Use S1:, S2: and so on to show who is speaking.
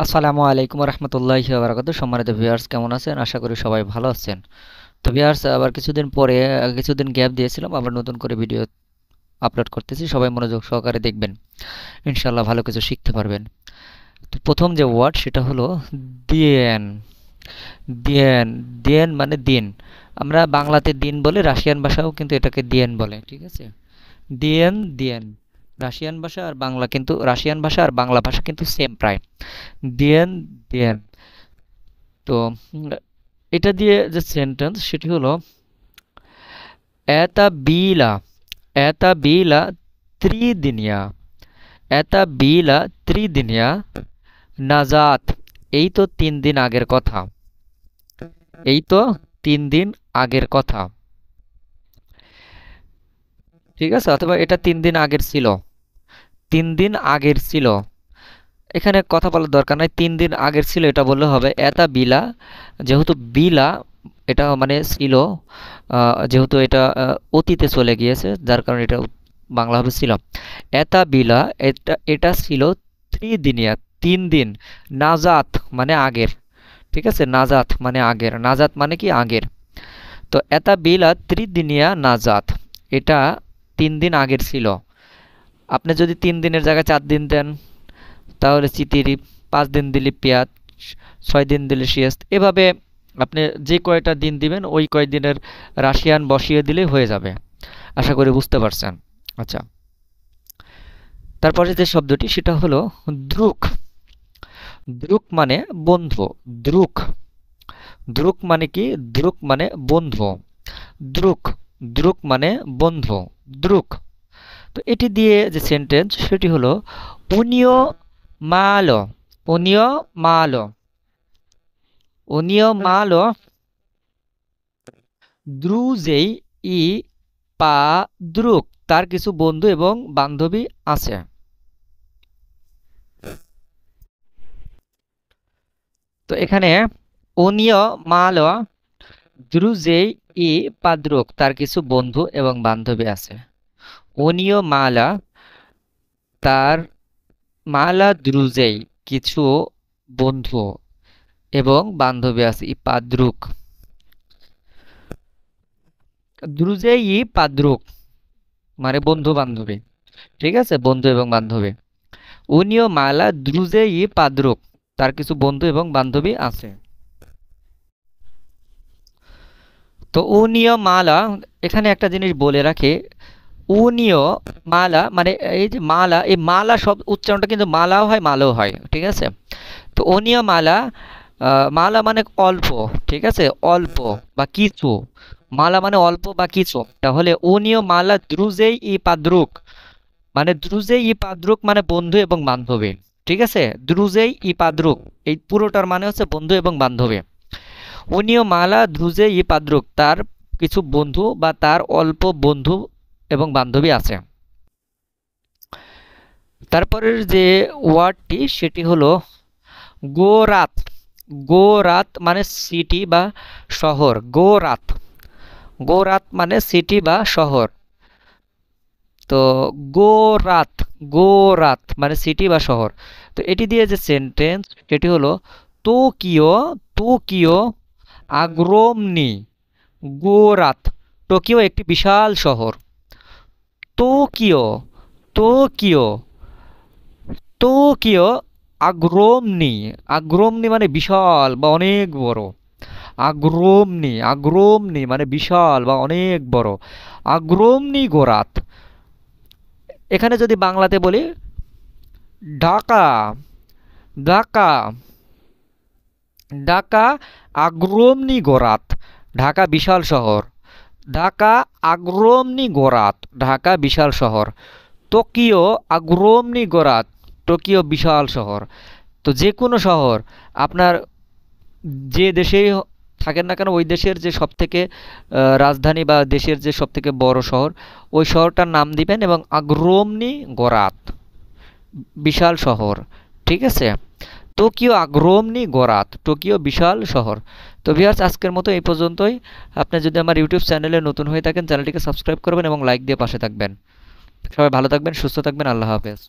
S1: আসসালামু আলাইকুম রহমতুল্লাহি ওয়া বারাকাতুহু। সম্মানিত ভিউয়ার্স, কেমন আছেন? আশা করি সবাই ভালো আছেন। তো ভিউয়ার্স, আবার কিছুদিন পরে কিছুদিন গ্যাপ দিয়েছিলাম, আবার নতুন করে ভিডিও আপলোড করতেছি। সবাই মনোযোগ সহকারে দেখবেন, ইনশাল্লাহ ভালো কিছু শিখতে পারবেন। তো প্রথম যে ওয়ার্ড সেটা হলো দিয়েন। দিয়েন, দিয়েন মানে দিন। আমরা বাংলাতে দিন বলে, রাশিয়ান ভাষাও কিন্তু এটাকে দিয়েন বলে, ঠিক আছে? দিয়েন, দিয়েন। রাশিয়ান ভাষা আর বাংলা কিন্তু, রাশিয়ান ভাষা আর বাংলা ভাষা কিন্তু সেম প্রায়। দিয়েন, দিয়েন। তো এটা দিয়ে যে সেন্টেন্স সেটি হলো এতা বিলা, এতা বিলা ত্রিদিনিয়া, এতা বিলা ত্রিদিনিয়া নাজাত। এই তো 3 দিন আগের কথা, এই তো 3 দিন আগের কথা, ঠিক আছে? অথবা এটা 3 দিন আগের ছিল, 3 দিন আগের ছিল। এখানে কথা বলার দরকার নাই, 3 দিন আগের ছিল এটা বললে হবে। এতা বিলা, যেহেতু বিলা এটা মানে ছিল, যেহেতু এটা অতীতে চলে গিয়েছে, যার কারণে এটা বাংলা হবে ছিল। এতা বিলা, এটা এটা ছিল ত্রিদিনিয়া, 3 দিন। নাজাত মানে আগের, ঠিক আছে? নাজাত মানে আগের, নাজাত মানে কি আগের। তো এতা বিলা ত্রিদিনিয়া নাজাত, এটা 3 দিন আগের ছিল। আপনি যদি 3 দিনের জায়গায় 4 দিন দেন তাহলে চিতিরি, 5 দিন দিলে পেঁয়াজ, 6 দিন দিলে সিয়েস্ত। এভাবে আপনি যে কয়টা দিন দিবেন ওই কয়দিনের রাশিয়ান বসিয়ে দিলেই হয়ে যাবে। আশা করি বুঝতে পারছেন। আচ্ছা, তারপরে যে শব্দটি সেটা হলো দ্রুক। দ্রুক মানে বন্ধু, দ্রুক। দ্রুক মানে কি? দ্রুক মানে বন্ধু। দ্রুক, দ্রুক মানে বন্ধু, দ্রুক। তো এটি দিয়ে যে সেন্টেন্স সেটি হলো উনিও মালো, উনিও মালো, উনিও মালো দ্রুজেই ই পা দ্রুক। তার কিছু বন্ধু এবং বান্ধবী আছে। তো এখানে উনিও মালো দ্রুজেই ই পাদ্রুক, তার কিছু বন্ধু এবং বান্ধবী আছে। উনিও মালা, তার মালা দ্রুজেই কিছু বন্ধু এবং বান্ধবী আছে। ই পাদ্রুক, দ্রুজেই ই পাদ্রুক মানে বন্ধু বান্ধবী, ঠিক আছে? বন্ধু এবং বান্ধবী। উনিও মালা দ্রুজে ই পাদ্রুক, তার কিছু বন্ধু এবং বান্ধবী আছে। তো উনিও মালা, এখানে একটা জিনিস বলে রাখি, উনিও মালা মানে এই যে মালা, এই মালা শব্দ উচ্চারণটা কিন্তু মালাও হয় মালাও হয়, ঠিক আছে? তো উনিও মালা, মালা মানে অল্প, ঠিক আছে? অল্প বা কিছু। মালা মানে অল্প বা কিছু। তাহলে উনিও মালা দ্রুজেই ই পাদ্রুক, মানে দ্রুজেই ই পাদ্রুক মানে বন্ধু এবং বান্ধবী, ঠিক আছে? দ্রুজেই ই পাদ্রুক, এই পুরোটার মানে হচ্ছে বন্ধু এবং বান্ধবী। উনিও মালা দ্রুজে ই পাদ্রুক, তার কিছু বন্ধু বা তার অল্প বন্ধু এবং বান্ধবী আছে। তারপরের যে ওয়ার্ডটি সেটি হলো গোরাত। গোরাত মানে সিটি বা শহর, গোরাত। গোরাত মানে সিটি বা শহর। তো গোরাত, গোরাত মানে সিটি বা শহর। তো এটি দিয়ে যে সেন্টেন্স সেটি হলো টোকিও, টোকিও আগ্রোমনি গোরাত। টোকিও একটি বিশাল শহর। টোকিও, টোকিও, টোকিও আগ্রোমনি, আগ্রোমনি মানে বিশাল বা অনেক বড়। আগ্রোমনি, আগ্রোমনি মানে বিশাল বা অনেক বড়। আগ্রোমনি গোরাত। এখানে যদি বাংলাতে বলি ঢাকা, ঢাকা, ঢাকা আগ্রোমনি গোরাত, ঢাকা বিশাল শহর। ঢাকা আগ্রোমনি গোরাত, ঢাকা বিশাল শহর। টোকিও আগ্রোমনি গোরাত, টোকিও বিশাল শহর। তো যে কোনো শহর, আপনার যে দেশেই থাকেন না কেন ওই দেশের যে সবথেকে রাজধানী বা দেশের যে সবথেকে বড় শহর, ওই শহরটার নাম দিবেন এবং আগ্রোমনি গোরাত, বিশাল শহর, ঠিক আছে? টোকিও আগ্রোমনি গোরাত, টোকিও বিশাল শহর। তো ভিউয়ার্স, আজকের মতো এই পর্যন্তই। আপনি যদি আমার ইউটিউব চ্যানেলে নতুন হয়ে থাকেন চ্যানেলটিকে সাবস্ক্রাইব করবেন এবং লাইক দিয়ে পাশে থাকবেন। সবাই ভালো থাকবেন, সুস্থ থাকবেন, আল্লাহ হাফেজ।